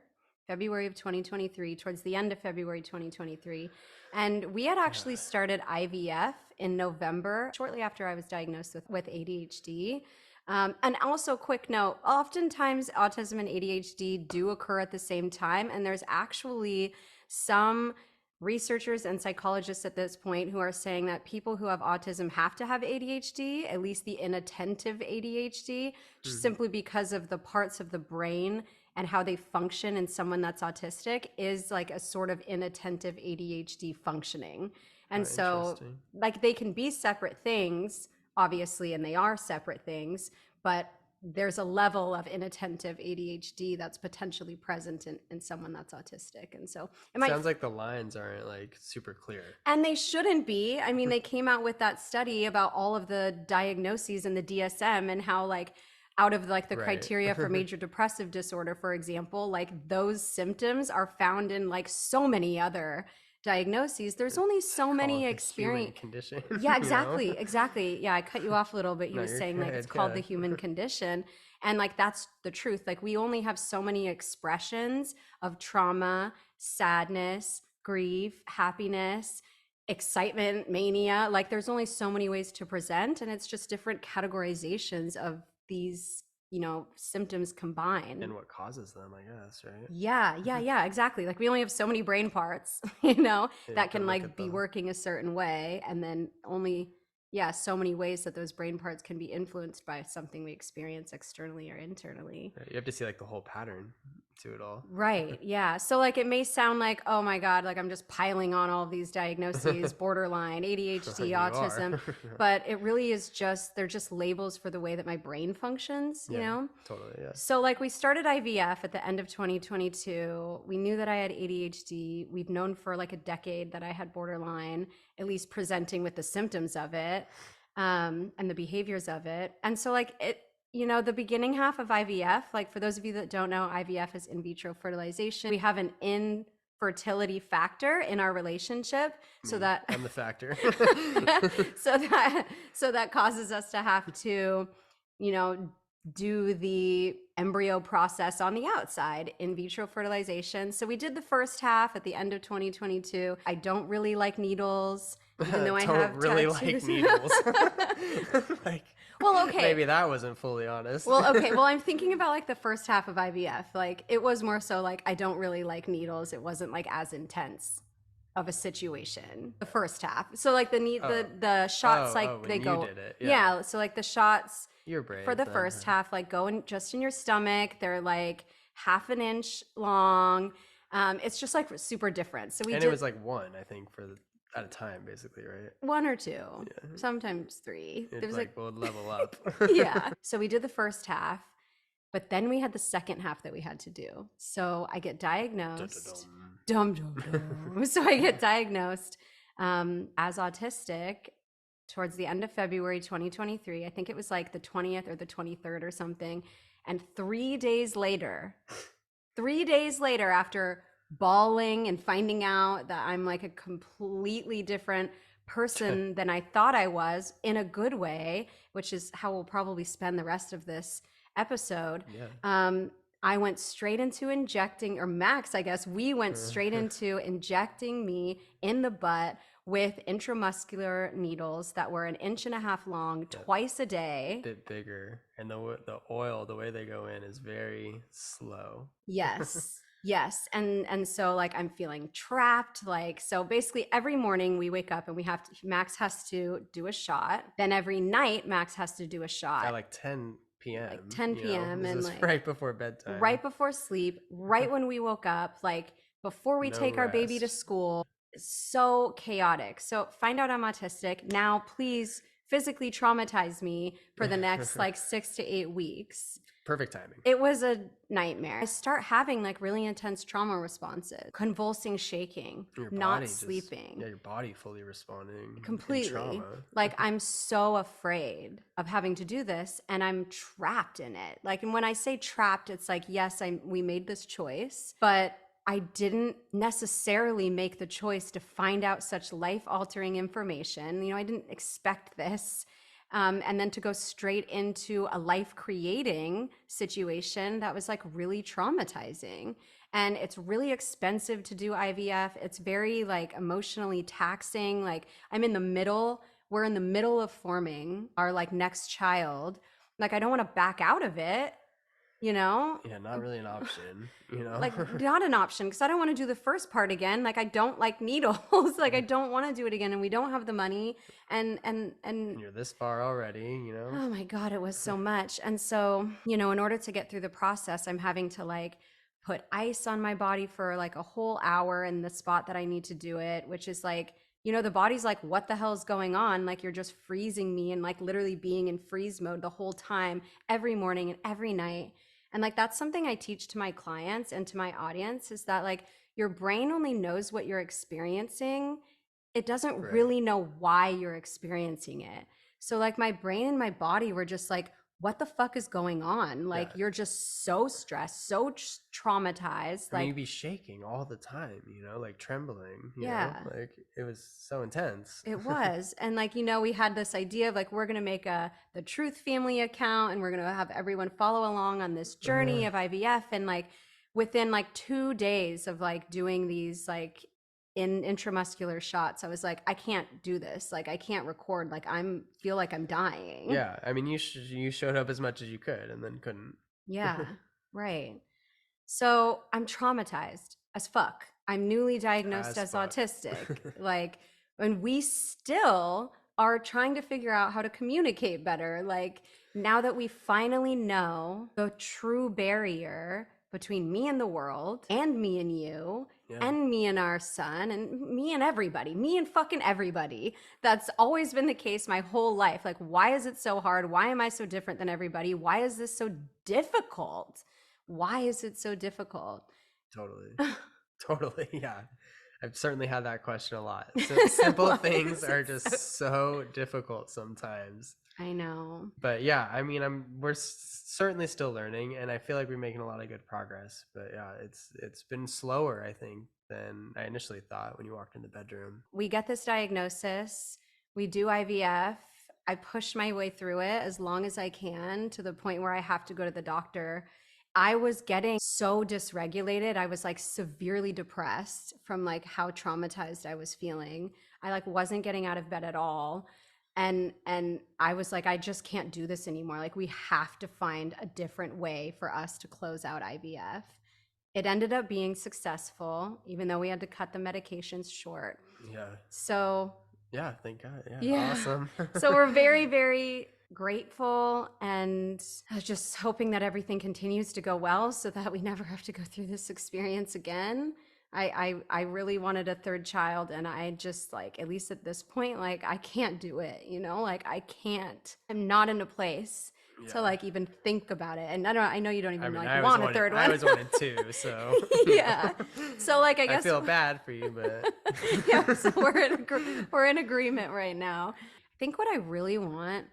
February of 2023, towards the end of February 2023. And we had actually started IVF in November, shortly after I was diagnosed with ADHD. And also, quick note, oftentimes autism and ADHD do occur at the same time. And there's actually some researchers and psychologists at this point who are saying that people who have autism have to have ADHD, at least the inattentive ADHD, just simply because of the parts of the brain and how they function in someone that's autistic is like a sort of inattentive ADHD functioning. And so, like, they can be separate things, obviously, and they are separate things, but there's a level of inattentive ADHD that's potentially present in someone that's autistic. And so it might Sounds like the lines aren't like super clear. and they shouldn't be. I mean, they came out with that study about all of the diagnoses in the DSM and how like out of like the Right. criteria for major depressive disorder, for example, like those symptoms are found in like so many other diagnoses. There's only so Call many it the human experience. condition. Yeah, exactly. Yeah, I cut you off a little bit. He No, was you're saying like it's good, called yeah. the human condition. And like that's the truth. Like we only have so many expressions of trauma, sadness, grief, happiness, excitement, mania. Like there's only so many ways to present, and it's just different categorizations of these, symptoms combined. And what causes them, I guess, right? Yeah, exactly. Like we only have so many brain parts, Yeah, that to can look like at be the working a certain way, and then only, so many ways that those brain parts can be influenced by something we experience externally or internally. you have to see like the whole pattern to it all. Right. Yeah. So like it may sound like, oh my God, like I'm just piling on all of these diagnoses, borderline, ADHD, You autism, are. but it really is they're just labels for the way that my brain functions, Yeah, totally, yeah. So like we started IVF at the end of 2022. We knew that I had ADHD. We've known for like a decade that I had borderline, at least presenting with the symptoms of it, and the behaviors of it. And so like the beginning half of IVF, like for those of you that don't know, IVF is in vitro fertilization. We have an infertility factor in our relationship, so that I'm the factor. so that causes us to have to, do the embryo process on the outside, in vitro fertilization. So we did the first half at the end of 2022. I don't really like needles, even though I have really tattoos. like needles. Like, well, okay. Maybe that wasn't fully honest. Well, okay. Well, I'm thinking about like the first half of IVF. Like it was more so like I don't really like needles. It wasn't like as intense of a situation the first half. So like the shots like they when go you did it, yeah. So like the shots You're brave for the then, first huh? half like go in just in your stomach. They're like half an inch long. It's just like super different. So It was like one, I think, at a time, basically, right? one or two, sometimes three. It's There's like we'll level up. yeah. So we did the first half, but then we had the second half that we had to do. So I get diagnosed. Dum dum dum. So I get diagnosed as autistic towards the end of February 2023. I think it was like the 20th or the 23rd or something. And 3 days later, after bawling and finding out that I'm like a completely different person than I thought I was, in a good way, which is how we'll probably spend the rest of this episode. Yeah. I went straight into injecting, or Max, I guess, we went straight into injecting me in the butt with intramuscular needles that were 1.5 inches long, twice a day. A bit bigger, and the oil, the way they go in, is very slow. Yes. And so like I'm feeling trapped. Like, so basically every morning we wake up and Max has to do a shot. Then every night Max has to do a shot. At like 10 p.m. like 10 p.m. This and is like right before bedtime. right before sleep, right when we woke up, like before we No take our baby to rest. school. So chaotic. So find out I'm autistic. Now please physically traumatize me for the next like 6 to 8 weeks. Perfect timing. It was a nightmare. I start having like really intense trauma responses, convulsing, shaking, Your not body sleeping. your body fully responding in Completely. trauma. Like I'm so afraid of having to do this and I'm trapped in it. Like, and when I say trapped, it's like, yes, we made this choice, but I didn't necessarily make the choice to find out such life-altering information. I didn't expect this. And then to go straight into a life-creating situation that was like really traumatizing. And it's really expensive to do IVF. It's very like emotionally taxing. Like we're in the middle of forming our like next child. Like I don't want to back out of it. Yeah, not really an option, like not an option because I don't want to do the first part again. Like I don't like needles. Like I don't want to do it again, and we don't have the money. And you're this far already. Oh my God, it was so much. And so, in order to get through the process, I'm having to like put ice on my body for like a whole hour in the spot that I need to do it, which is like, the body's like, what the hell is going on? Like you're just freezing me and like literally being in freeze mode the whole time, every morning and every night. And like that's something I teach to my clients and to my audience is that like your brain only knows what you're experiencing. It doesn't really know why you're experiencing it. So like my brain and my body were just like, what the fuck is going on? Like you're just so stressed, so traumatized. I mean, Like you'd be shaking all the time, like trembling. Like it was so intense. It was. And like, we had this idea of like, we're going to make the Truth Family account and we're going to have everyone follow along on this journey of IVF. And like within like 2 days of like doing these like in intramuscular shots, I was like, I can't do this. Like I can't record. Like feel like I'm dying. Yeah. I mean, you showed up as much as you could and then couldn't. Yeah. Right. So I'm traumatized as fuck. I'm newly diagnosed as autistic. Like, and we still are trying to figure out how to communicate better. Like now that we finally know the true barrier between me and the world and me and you and me and our son and me and everybody, me and fucking everybody. That's always been the case my whole life. Like, why is it so hard? Why am I so different than everybody? Why is this so difficult? Why is it so difficult? Totally. Yeah. I've certainly had that question a lot. So simple things are just so difficult sometimes. I know. But yeah, I mean, we're certainly still learning, and I feel like we're making a lot of good progress. But yeah, it's been slower, I think, than I initially thought when you walked in the bedroom. We get this diagnosis. We do IVF. I push my way through it as long as I can to the point where I have to go to the doctor. I was getting so dysregulated. I was like severely depressed from like how traumatized I was feeling. I like wasn't getting out of bed at all. And I was like, I just can't do this anymore. Like we have to find a different way for us to close out IVF. It ended up being successful, even though we had to cut the medications short. Yeah. So yeah, thank God. Yeah. Awesome. So we're very, very grateful and just hoping that everything continues to go well so that we never have to go through this experience again. I really wanted a third child, and I just like, at least at this point, like I can't do it, like I can't. I'm not in a place to like even think about it. And I know you don't even want a third one. I always wanted two, so yeah. So like I guess I feel bad for you, but yeah, so we're in agreement right now. I think what I really want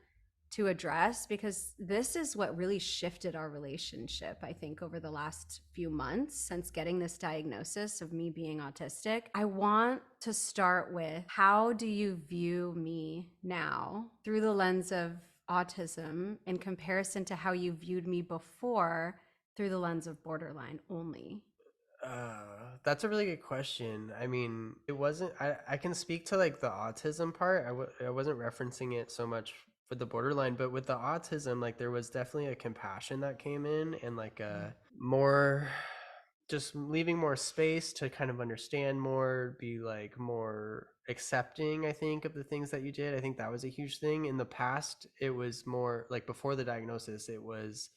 to address, because this is what really shifted our relationship, I think, over the last few months since getting this diagnosis of me being autistic. I want to start with, how do you view me now through the lens of autism in comparison to how you viewed me before through the lens of borderline only? That's a really good question. I mean, it wasn't, I can speak to like the autism part. I wasn't referencing it so much for the borderline, but with the autism, like there was definitely a compassion that came in and like a more just leaving more space to kind of understand more, be like more accepting, I think, of the things that you did. I think that was a huge thing. In the past, it was more like before the diagnosis, it was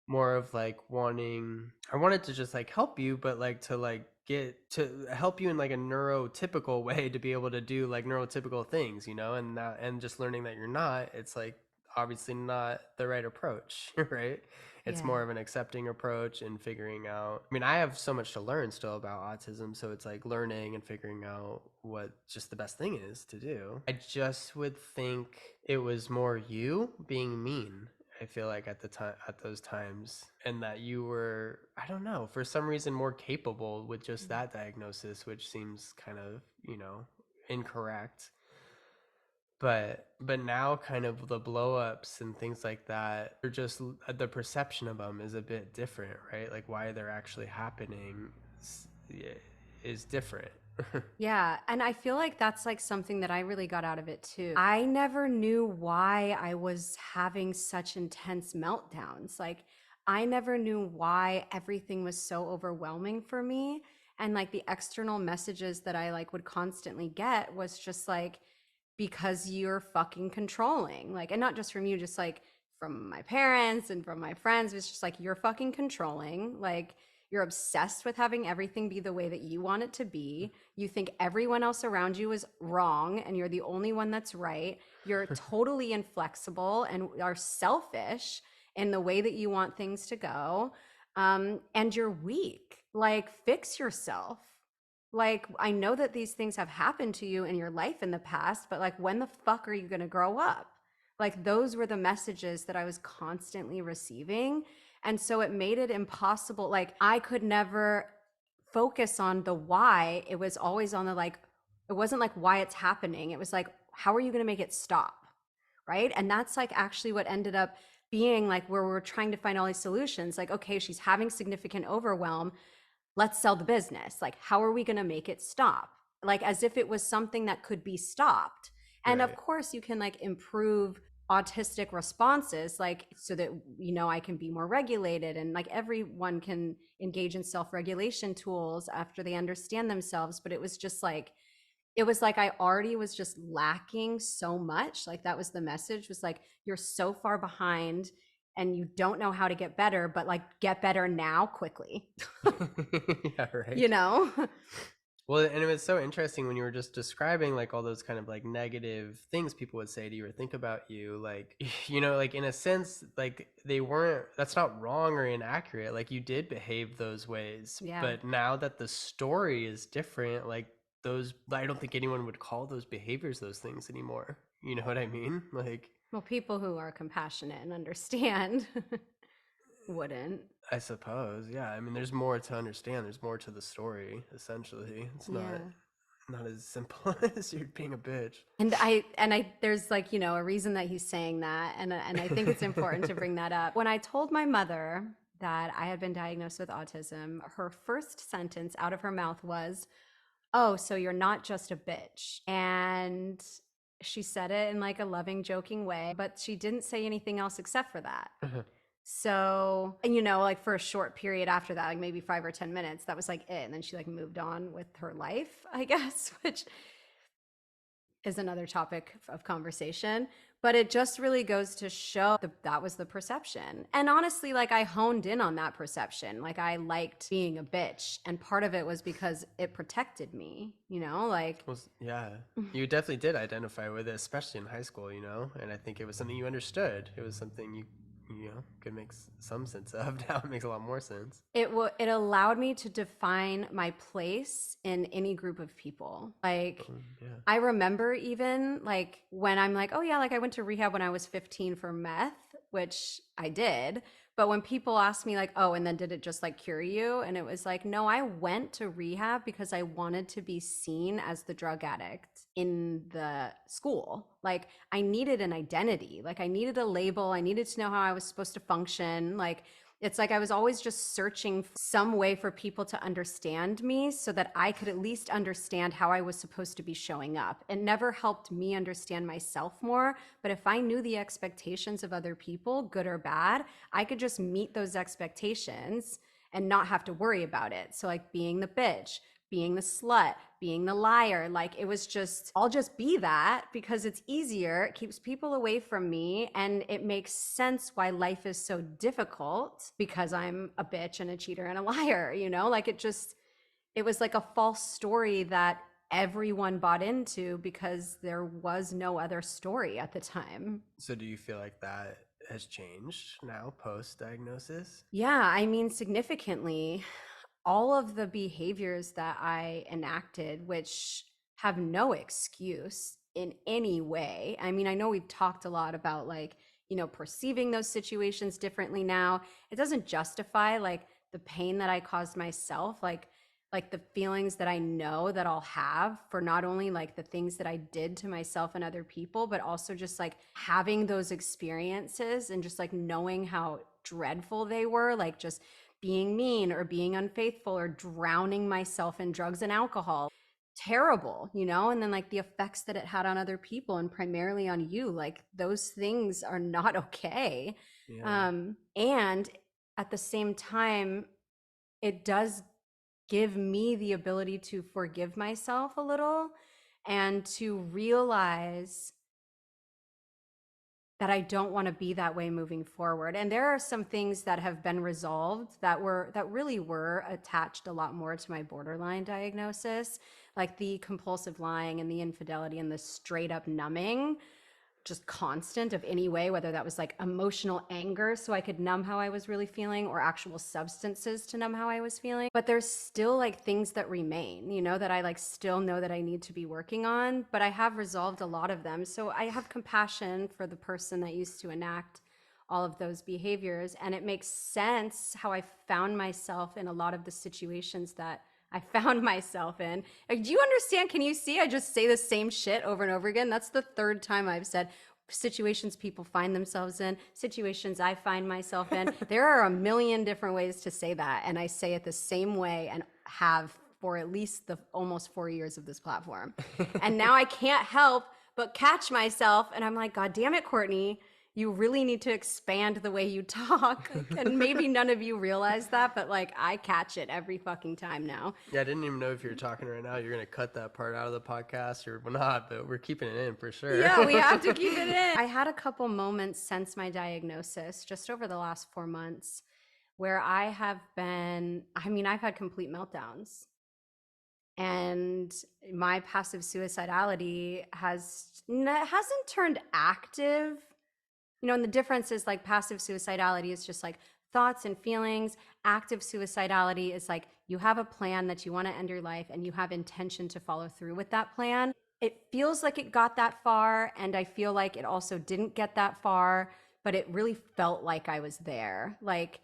more of like I wanted to just like help you, but like to like get to help you in like a neurotypical way to be able to do like neurotypical things, and just learning that you're not, it's like obviously not the right approach. Right? It's Yeah. more of an accepting approach and figuring out. I mean, I have so much to learn still about autism, so it's like learning and figuring out what just the best thing is to do. I just would think it was more you being mean. I feel like at the time, at those times, and that you were, I don't know, for some reason more capable with just that diagnosis, which seems kind of, incorrect. But now kind of the blow ups and things like that are just, the perception of them is a bit different, right? Like why they're actually happening is different. Yeah, and I feel like that's like something that I really got out of it too. I never knew why I was having such intense meltdowns. Like I never knew why everything was so overwhelming for me. And like the external messages that I like would constantly get was just like, because you're fucking controlling. Like, and not just from you, just like from my parents and from my friends. It's just like, you're fucking controlling. Like, you're obsessed with having everything be the way that you want it to be. You think everyone else around you is wrong and you're the only one that's right. You're totally inflexible and are selfish in the way that you want things to go. And you're weak. Like, fix yourself. Like, I know that these things have happened to you in your life in the past, but like, when the fuck are you going to grow up? Like, those were the messages that I was constantly receiving. And so it made it impossible. Like, I could never focus on the why. It was always on the like, it wasn't like why it's happening. It was like, how are you going to make it stop? Right. And that's like actually what ended up being like where we're trying to find all these solutions. Like, okay, she's having significant overwhelm. Let's sell the business. Like, how are we going to make it stop? Like, as if it was something that could be stopped. And of Right. course, you can like improve autistic responses, like, so that, I can be more regulated and like everyone can engage in self regulation tools after they understand themselves. But it was just like, it was like I already was just lacking so much. Like, that was the message, was like, you're so far behind and you don't know how to get better, but like, get better now quickly. Yeah, right. you know? Well, and it was so interesting when you were just describing like all those kind of like negative things people would say to you or think about you, like, like in a sense, like that's not wrong or inaccurate. Like you did behave those ways, Yeah. but now that the story is different, like I don't think anyone would call those behaviors those things anymore. You know what I mean? Like, Well, people who are compassionate and understand wouldn't. I suppose, yeah. I mean, there's more to understand. There's more to the story, essentially. It's Yeah. not as simple as you're being a bitch. And I there's like, a reason that he's saying that. And I think it's important to bring that up. When I told my mother that I had been diagnosed with autism, her first sentence out of her mouth was, "Oh, so you're not just a bitch." And she said it in like a loving, joking way, but she didn't say anything else except for that. So, and like for a short period after that, like maybe 5 or 10 minutes, that was like it. And then she like moved on with her life, I guess, which is another topic of conversation. But it just really goes to show that was the perception. And honestly, like I honed in on that perception. Like I liked being a bitch. And part of it was because it protected me, like. Well, yeah, you definitely did identify with it, especially in high school, and I think it was something you understood. It was something you could make some sense of. Now it makes a lot more sense. It allowed me to define my place in any group of people. Like, Yeah. I remember even like when I'm like, oh yeah, like I went to rehab when I was 15 for meth, which I did. But when people ask me like, oh, and then did it just like cure you? And it was like, no, I went to rehab because I wanted to be seen as the drug addict in the school. Like I needed an identity, like I needed a label. I needed to know how I was supposed to function. Like, it's like I was always just searching for some way for people to understand me so that I could at least understand how I was supposed to be showing up. It never helped me understand myself more. But if I knew the expectations of other people, good or bad, I could just meet those expectations and not have to worry about it. So like being the bitch, being the slut, being the liar, like it was just, I'll just be that because it's easier. It keeps people away from me. And it makes sense why life is so difficult because I'm a bitch and a cheater and a liar, you know, like it was like a false story that everyone bought into because there was no other story at the time. So do you feel like that has changed now post diagnosis? Yeah, I mean, significantly. All of the behaviors that I enacted, which have no excuse in any way. I mean, I know we've talked a lot about like, you know, perceiving those situations differently now. It doesn't justify like the pain that I caused myself, like the feelings that I know that I'll have for not only like the things that I did to myself and other people, but also just like having those experiences and just like knowing how dreadful they were, like just being mean or being unfaithful or drowning myself in drugs and alcohol. Terrible, you know? And then like the effects that it had on other people and primarily on you, like those things are not okay. Yeah. And at the same time, it does give me the ability to forgive myself a little and to realize that I don't want to be that way moving forward. And there are some things that have been resolved that really were attached a lot more to my borderline diagnosis, like the compulsive lying and the infidelity and the straight up numbing, just constant of any way, whether that was like emotional anger so I could numb how I was really feeling or actual substances to numb how I was feeling. But there's still like things that remain, you know, that I like still know that I need to be working on, but I have resolved a lot of them. So I have compassion for the person that used to enact all of those behaviors. And it makes sense how I found myself in a lot of the situations that I found myself in. Like, do you understand? Can you see? I just say the same shit over and over again. That's the third time I've said situations people find themselves in, situations I find myself in. There are a million different ways to say that. And I say it the same way and have for at least the almost 4 years of this platform. And now I can't help but catch myself. And I'm like, God damn it, Courtney. You really need to expand the way you talk. And maybe none of you realize that, but like I catch it every fucking time now. Yeah, I didn't even know if you were talking right now. You're going to cut that part out of the podcast or not, but we're keeping it in for sure. Yeah, we have to keep it in. I had a couple moments since my diagnosis, just over the last 4 months, where I've had complete meltdowns. And my passive suicidality hasn't turned active. You know, and the difference is like passive suicidality is just like thoughts and feelings. Active suicidality is like you have a plan that you want to end your life and you have intention to follow through with that plan. It feels like it got that far, and I feel like it also didn't get that far, but it really felt like I was there. Like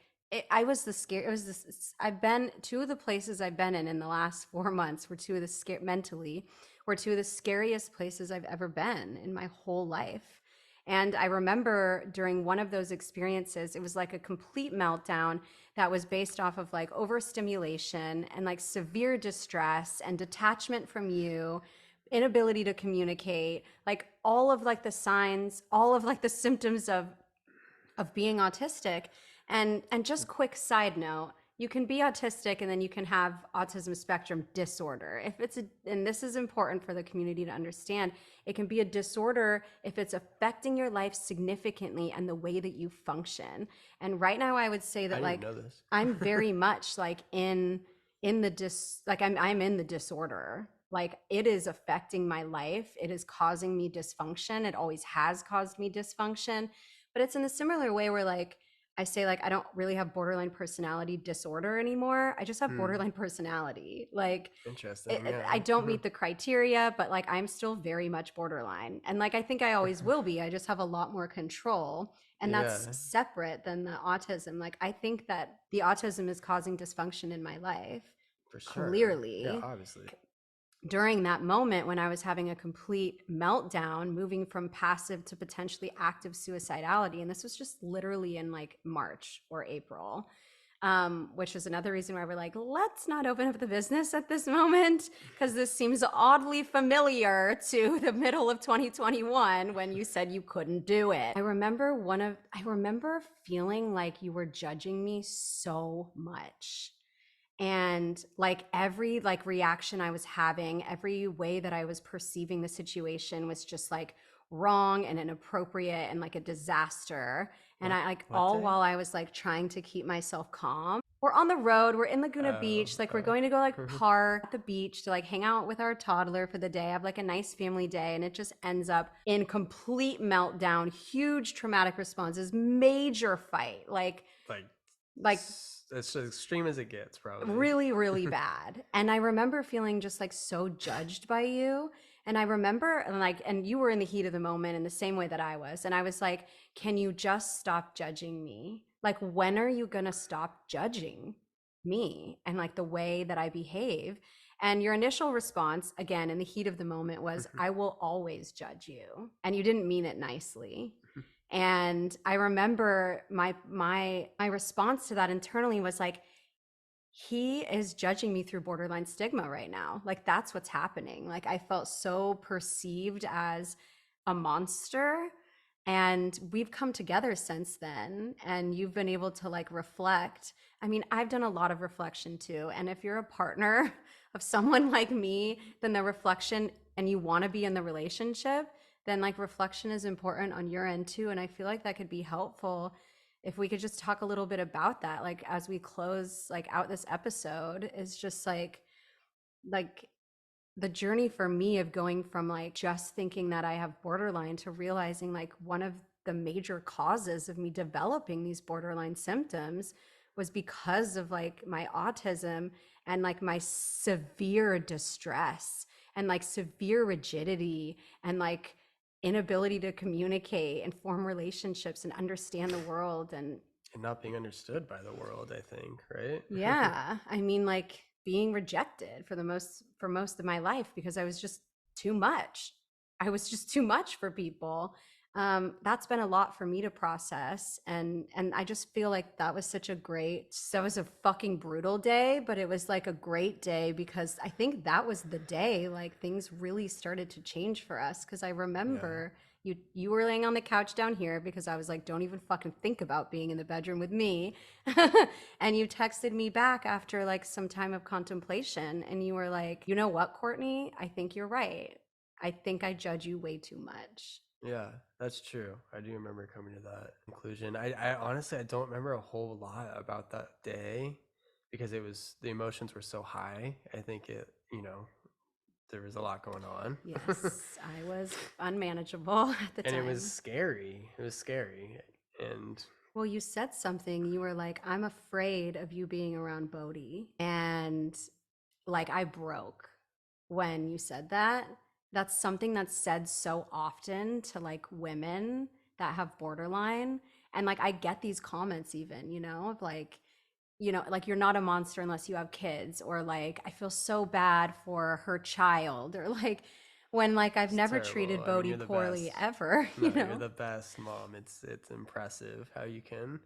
I was the scare. It was this. I've been two of the places I've been in the last 4 months were two of the mentally were two of the scariest places I've ever been in my whole life. And I remember during one of those experiences, it was like a complete meltdown that was based off of like overstimulation and like severe distress and detachment from you, inability to communicate, like all of like the signs, all of like the symptoms of being autistic. And just quick side note, you can be autistic and then you can have autism spectrum disorder. And this is important for the community to understand, it can be a disorder if it's affecting your life significantly and the way that you function. And right now I would say that like I'm very much like I'm in the disorder. Like it is affecting my life. It is causing me dysfunction. It always has caused me dysfunction. But it's in a similar way where like I say like I don't really have borderline personality disorder anymore. I just have borderline personality. Like interesting. Yeah. I don't meet the criteria, but like I'm still very much borderline. And like I think I always will be. I just have a lot more control. And that's separate than the autism. Like I think that the autism is causing dysfunction in my life. For sure. Clearly. Yeah, obviously. During that moment when I was having a complete meltdown, moving from passive to potentially active suicidality, and this was just literally in like March or April, which was another reason why we're like, let's not open up the business at this moment, because this seems oddly familiar to the middle of 2021 when you said you couldn't do it. I remember feeling like you were judging me so much. And like every like reaction I was having, every way that I was perceiving the situation was just like wrong and inappropriate and like a disaster. And What? I like What all day? while I was like trying to keep myself calm. We're on the road, we're in Laguna Oh, Beach, like we're oh. going to go like park at the beach to like hang out with our toddler for the day, have like a nice family day, and it just ends up in complete meltdown, huge traumatic responses, major fight. Like, Like it's as extreme as it gets, probably. really, really bad. And I remember feeling just like so judged by you. And I remember and you were in the heat of the moment in the same way that I was. And I was like, can you just stop judging me? Like, when are you going to stop judging me and like the way that I behave? And your initial response, again, in the heat of the moment was, I will always judge you. And you didn't mean it nicely. And I remember my response to that internally was like, he is judging me through borderline stigma right now. Like, that's what's happening. Like, I felt so perceived as a monster. And we've come together since then. And you've been able to like reflect. I mean, I've done a lot of reflection too. And if you're a partner of someone like me, then the reflection and you want to be in the relationship, then like reflection is important on your end too. And I feel like that could be helpful if we could just talk a little bit about that, like as we close like out this episode, is just like the journey for me of going from like just thinking that I have borderline to realizing like one of the major causes of me developing these borderline symptoms was because of like my autism and like my severe distress and like severe rigidity and like inability to communicate and form relationships and understand the world. And And not being understood by the world, I think, right? yeah, I mean, like being rejected for most of my life because I was just too much. I was just too much for people. That's been a lot for me to process, and I just feel like that was a fucking brutal day, but it was like a great day because I think that was the day like things really started to change for us. Because I Yeah. remember you were laying on the couch down here because I was like, don't even fucking think about being in the bedroom with me. And you texted me back after like some time of contemplation and you were like, you know what, Courtney, I think you're right. I think I judge you way too much. Yeah, that's true. I do remember coming to that conclusion. I honestly, I don't remember a whole lot about that day because the emotions were so high. I think there was a lot going on. Yes, I was unmanageable at the And it was time. scary. It was scary. And Well, you said something. You were like, I'm afraid of you being around Bodhi. And like, I broke when you said that. That's something that's said so often to like women that have borderline. And like, I get these comments even, of like, like you're not a monster unless you have kids, or like, I feel so bad for her child, or like, when like I've it's never treated terrible. I mean, Bodhi you're the poorly best. ever, No, you're the best mom. It's impressive how you can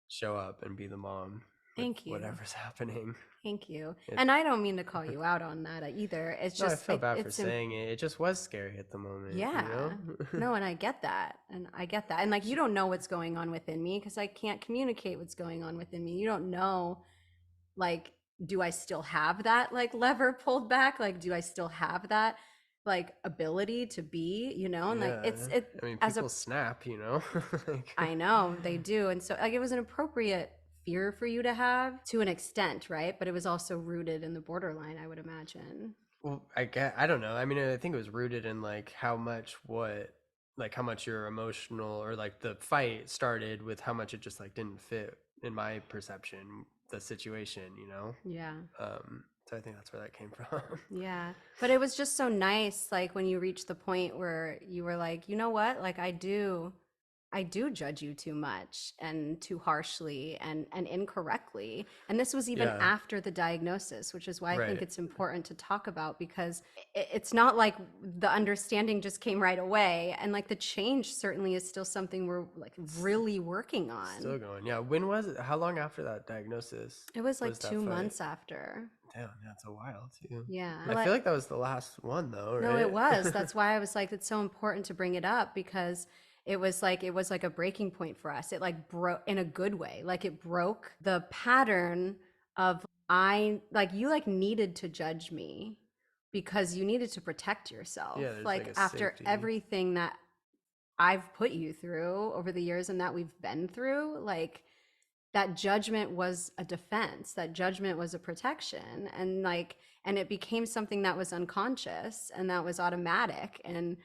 show up and be the mom with Thank you. whatever's happening. Thank you. It, And I don't mean to call you out on that either. It's no, I just, feel bad for it's, saying it. It just was scary at the moment, you yeah. know? No, and I get that. And I get that. And like, you don't know what's going on within me because I can't communicate what's going on within me. You don't know, like, do I still have that like lever pulled back? Like, do I still have that like ability to be, and like, Yeah. I mean, as a, people snap, you know? Like, I know they do. And so like, it was an appropriate fear for you to have to an extent, right? But it was also rooted in the borderline, I would imagine. well, I don't know. I mean, I think it was rooted in like how much your emotional or like the fight started with how much it just like didn't fit in my perception, the situation, you know? Yeah. So I think that's where that came from. Yeah. But it was just so nice, like when you reached the point where you were like, you know what? Like, I do I do judge you too much and too harshly and incorrectly. And this was even Yeah, after the diagnosis, which is why I think right. it's important to talk about, because it's not like the understanding just came right away. And like the change certainly is still something we're like S- really working Still on. going. Yeah. When was it? How long after that diagnosis It was like was that two fight? months after. Damn, that's a while too. Yeah. And I feel like that was the last one though, No, it right? was. That's why I was like, it's so important to bring it up, because it was like a breaking point for us. It like broke in a good way. Like it broke the pattern of I like you like needed to judge me because you needed to protect yourself. Yeah, there's like Like a after safety. everything that I've put you through over the years and that we've been through, like that judgment was a defense, that judgment was a protection, and like and it became something that was unconscious and that was automatic, and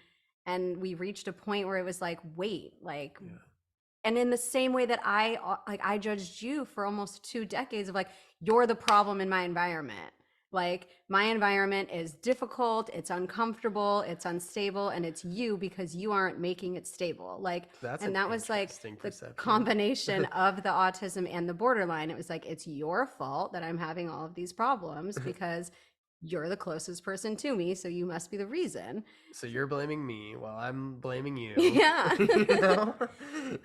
we reached a point where it was like, wait, like, Yeah. and in the same way that I judged you for almost 2 decades of like, you're the problem in my environment. Like my environment is difficult, it's uncomfortable, it's unstable, and it's you because you aren't making it stable. Like, That's and an that was like interesting the perception. combination of the autism and the borderline. It was like, it's your fault that I'm having all of these problems because you're the closest person to me, so you must be the reason. So you're blaming me while I'm blaming you. Yeah. You know?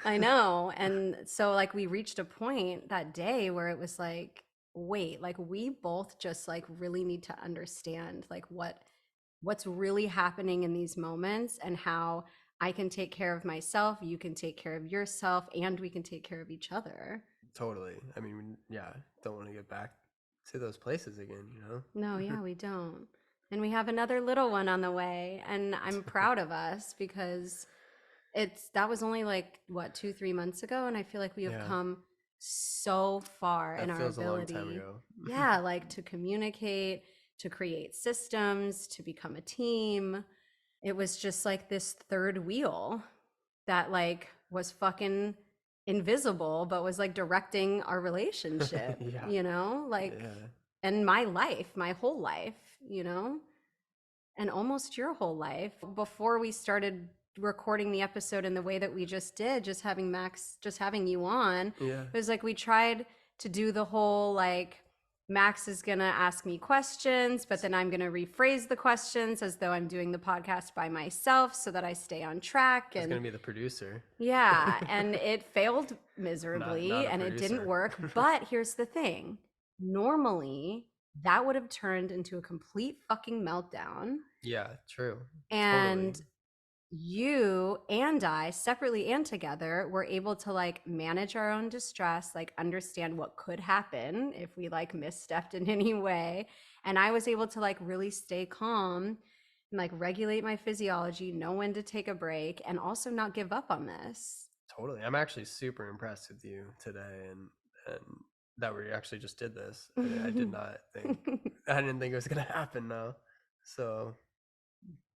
I know. And so like we reached a point that day where it was like, wait, like we both just like really need to understand like what's really happening in these moments, and how I can take care of myself, you can take care of yourself, and we can take care of each other. Totally. I mean, yeah, don't want to get back to those places again, you No, know? yeah, we don't. And we have another little one on the way, and I'm proud of us because that was only like what 2-3 months ago, and I feel like we have Yeah, come so far in that our feels a long time ability, ago. yeah, like to communicate, to create systems, to become a team. It was just like this third wheel that like was fucking invisible but was like directing our relationship, Yeah, like, yeah. and my life, my whole life, you know and almost your whole life. Before we started recording the episode in the way that we just did, just having you on, Yeah. it was like we tried to do the whole like, Max is going to ask me questions, but then I'm going to rephrase the questions as though I'm doing the podcast by myself so that I stay on track. I was And gonna be the producer. yeah, and it failed Not miserably a and it didn't producer. work. But here's the thing, normally that would have turned into a complete fucking meltdown. Yeah, true. Totally. And you and I, separately and together, were able to like manage our own distress, like understand what could happen if we like misstepped in any way. And I was able to like really stay calm and like regulate my physiology, know when to take a break, and also not give up on this. Totally. I'm actually super impressed with you today and that we actually just did this. I did not think I didn't think it was gonna happen now. So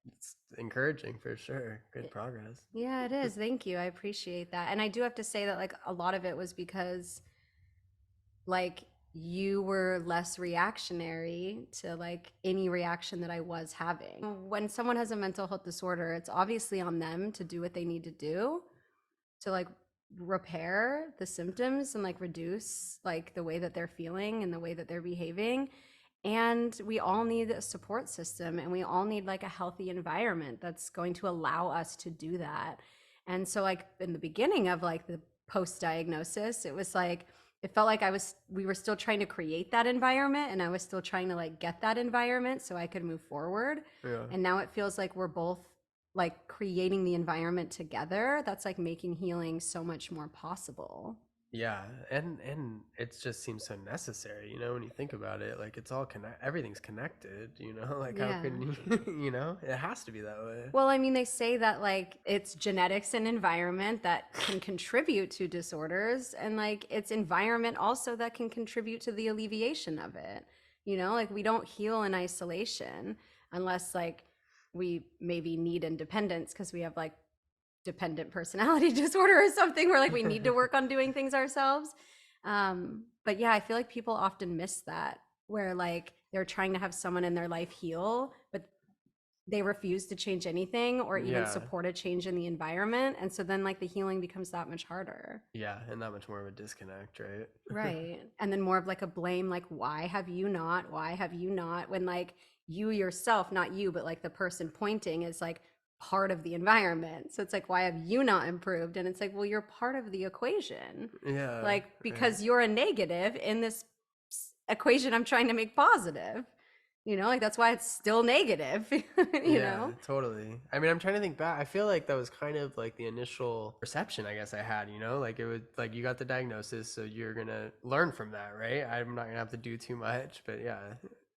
it's encouraging for sure. Good progress. Yeah, it is. Thank you. I appreciate that. And I do have to say that like a lot of it was because like you were less reactionary to like any reaction that I was having. When someone has a mental health disorder, it's obviously on them to do what they need to do to like repair the symptoms and like reduce like the way that they're feeling and the way that they're behaving. And we all need a support system, and we all need like a healthy environment that's going to allow us to do that. And so like in the beginning of like the post diagnosis, it was like it felt like we were still trying to create that environment, and I was still trying to like get that environment so I could move forward. Yeah. And now it feels like we're both like creating the environment together that's like making healing so much more possible. Yeah, and it just seems so necessary, when you think about it. Like it's all everything's connected, Like how Yeah. can you it has to be that way. Well, I mean, they say that like it's genetics and environment that can contribute to disorders, and like it's environment also that can contribute to the alleviation of it. Like we don't heal in isolation unless like we maybe need independence because we have like dependent personality disorder or something where like we need to work on doing things ourselves. But yeah, I feel like people often miss that, where like they're trying to have someone in their life heal, but they refuse to change anything or even Yeah. support a change in the environment. And so then like the healing becomes that much harder. Yeah, and that much more of a disconnect, right? Right. And then more of like a blame, like, why have you not? Why have you not? When like you yourself, not you, but like the person pointing is like part of the environment. So it's like, why have you not improved? And it's like, well, you're part of the equation. Yeah. Like, Right. because you're a negative in this equation I'm trying to make positive. You know, like that's why it's still negative, you Yeah, know? totally. I mean, I'm trying to think back. I feel like that was kind of like the initial perception I guess I had, you know, like it was like you got the diagnosis, so you're gonna learn from that, right? I'm not gonna have to do too much, but yeah,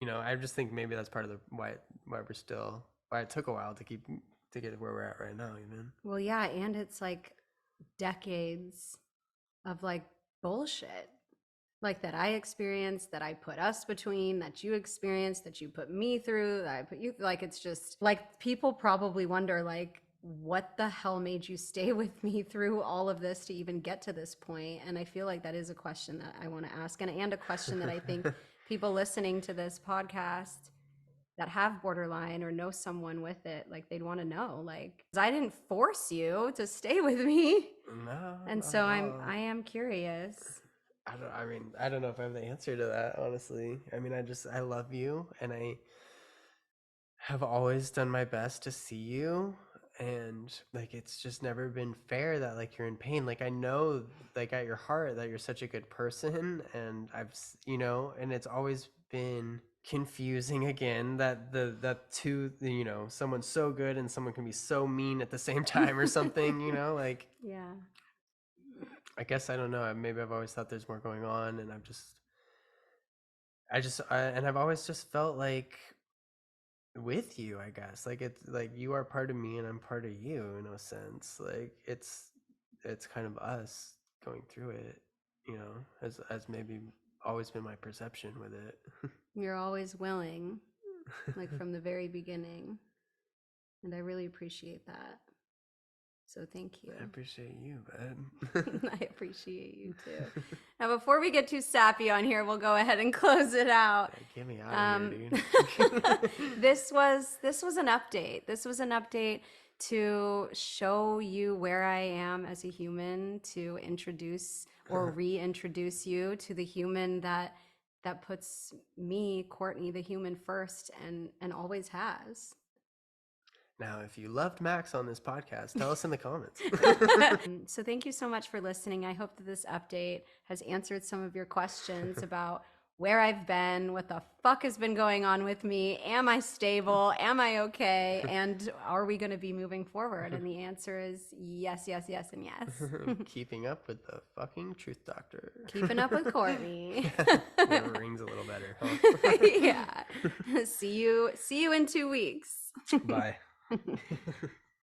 you know, I just think maybe that's part of the why it took a while to get where we're at right now, even. Well, yeah, and it's like decades of like bullshit. Like that I experienced, that I put us between, that you experienced, that you put me through, that I put you, like it's just like people probably wonder like what the hell made you stay with me through all of this to even get to this point? And I feel like that is a question that I want to ask, and a question that I think people listening to this podcast that have borderline or know someone with it, like they'd want to know, like, 'cause I didn't force you to stay with me. No, And not so at all. I am curious. I don't know if I have the answer to that, honestly. I mean, I love you, and I have always done my best to see you, and like it's just never been fair that like you're in pain. Like I know like at your heart that you're such a good person, and you know, and it's always been confusing again that you know, someone's so good and someone can be so mean at the same time or something, you know, like Yeah. I guess I don't know. Maybe I've always thought there's more going on, and and I've always just felt like with you, I guess. Like it's like you are part of me, and I'm part of you in a sense. Like it's kind of us going through it, you know, as maybe always been my perception with it. You're always willing, like from the very beginning. And I really appreciate that. So thank you. I appreciate you, man. I appreciate you too. Now, before we get too sappy on here, we'll go ahead and close it out. Get me out of here, dude. This was an update. This was an update to show you where I am as a human, to introduce or reintroduce you to the human that puts me, Courtney, the human first, and always has. Now, if you loved Max on this podcast, tell us in the comments. So thank you so much for listening. I hope that this update has answered some of your questions about where I've been, what the fuck has been going on with me, am I stable, am I okay, and are we going to be moving forward? And the answer is yes, yes, yes, and yes. Keeping up with the fucking truth doctor. Keeping up with Courtney. It rings a little better, huh? Yeah. See you in 2 weeks. Bye.